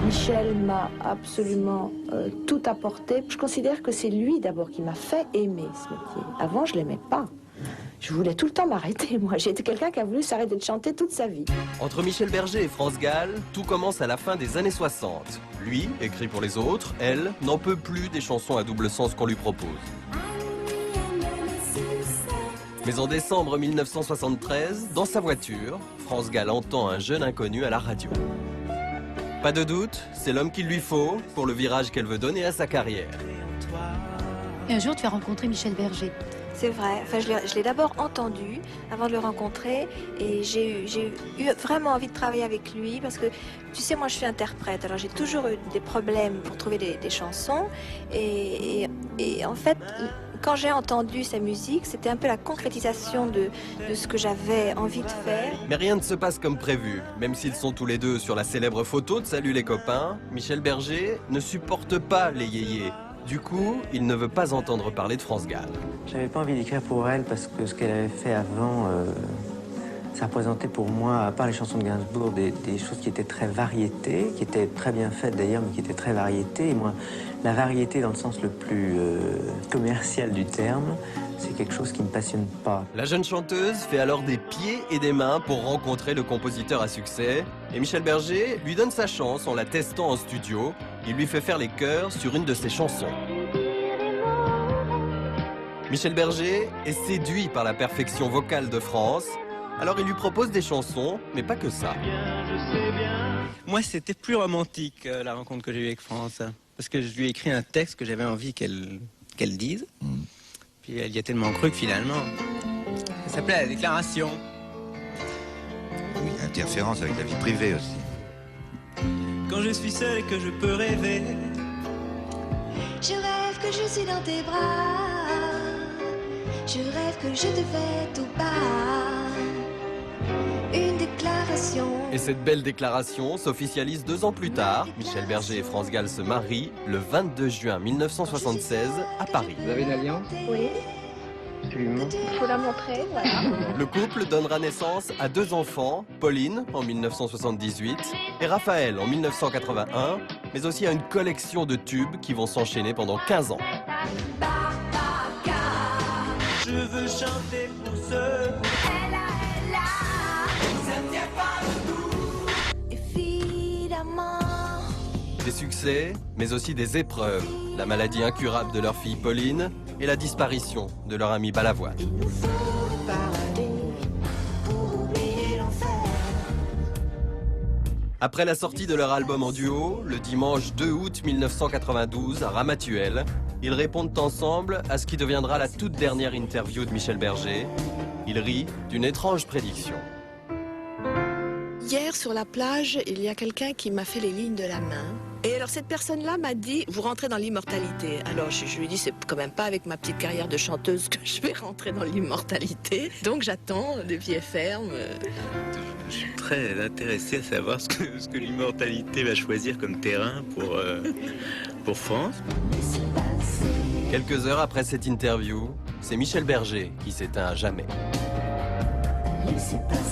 Michel m'a absolument tout apporté. Je considère que c'est lui d'abord qui m'a fait aimer ce métier. Avant, je l'aimais pas. Je voulais tout le temps m'arrêter, moi. J'étais quelqu'un qui a voulu s'arrêter de chanter toute sa vie. Entre Michel Berger et France Gall, tout commence à la fin des années 60. Lui écrit pour les autres, elle n'en peut plus des chansons à double sens qu'on lui propose. Mais en décembre 1973, dans sa voiture, France Gall entend un jeune inconnu à la radio. Pas de doute, c'est l'homme qu'il lui faut pour le virage qu'elle veut donner à sa carrière. Et un jour, tu as rencontré Michel Berger. C'est vrai, enfin, je l'ai d'abord entendu avant de le rencontrer et j'ai eu vraiment envie de travailler avec lui parce que, tu sais, moi je suis interprète, alors j'ai toujours eu des problèmes pour trouver des chansons et en fait, quand j'ai entendu sa musique, c'était un peu la concrétisation de ce que j'avais envie de faire. Mais rien ne se passe comme prévu. Même s'ils sont tous les deux sur la célèbre photo de Salut les copains, Michel Berger ne supporte pas les yéyés. Du coup, il ne veut pas entendre parler de France Gall. J'avais pas envie d'écrire pour elle parce que ce qu'elle avait fait avant, ça représentait pour moi, à part les chansons de Gainsbourg, des choses qui étaient très variétés, qui étaient très bien faites d'ailleurs, mais qui étaient très variétés. Et moi, la variété dans le sens le plus commercial du terme, c'est quelque chose qui me passionne pas. La jeune chanteuse fait alors des pieds et des mains pour rencontrer le compositeur à succès. Et Michel Berger lui donne sa chance en la testant en studio. Il lui fait faire les chœurs sur une de ses chansons. Michel Berger est séduit par la perfection vocale de France. Alors il lui propose des chansons, mais pas que ça. Moi, c'était plus romantique, la rencontre que j'ai eue avec France. Parce que je lui ai écrit un texte que j'avais envie qu'elle dise. Puis elle y a tellement cru que finalement, ça s'appelait La Déclaration. Oui, interférence avec la vie privée aussi. Quand je suis seul et que je peux rêver, je rêve que je suis dans tes bras. Je rêve que je te fais tout bas. Une déclaration. Et cette belle déclaration s'officialise 2 ans plus tard. Michel Berger et France Gall se marient le 22 juin 1976 à Paris. Vous avez une alliance? Oui, Absolument. il faut la montrer, voilà. Le couple donnera naissance à 2 enfants, Pauline en 1978 et Raphaël en 1981, mais aussi à une collection de tubes qui vont s'enchaîner pendant 15 ans. je veux chanter pour ceux. Des succès, mais aussi des épreuves. La maladie incurable de leur fille Pauline et la disparition de leur ami Balavoine. Après la sortie de leur album en duo, le dimanche 2 août 1992 à Ramatuelle, ils répondent ensemble à ce qui deviendra la toute dernière interview de Michel Berger. Il rit d'une étrange prédiction. Hier, sur la plage, il y a quelqu'un qui m'a fait les lignes de la main. Et alors, cette personne-là m'a dit, vous rentrez dans l'immortalité. Alors, je lui ai dit, c'est quand même pas avec ma petite carrière de chanteuse que je vais rentrer dans l'immortalité. Donc, j'attends de pied ferme. Je suis très intéressé à savoir ce que l'immortalité va choisir comme terrain pour France. Quelques heures après cette interview, c'est Michel Berger qui s'éteint à jamais. Laissez passer.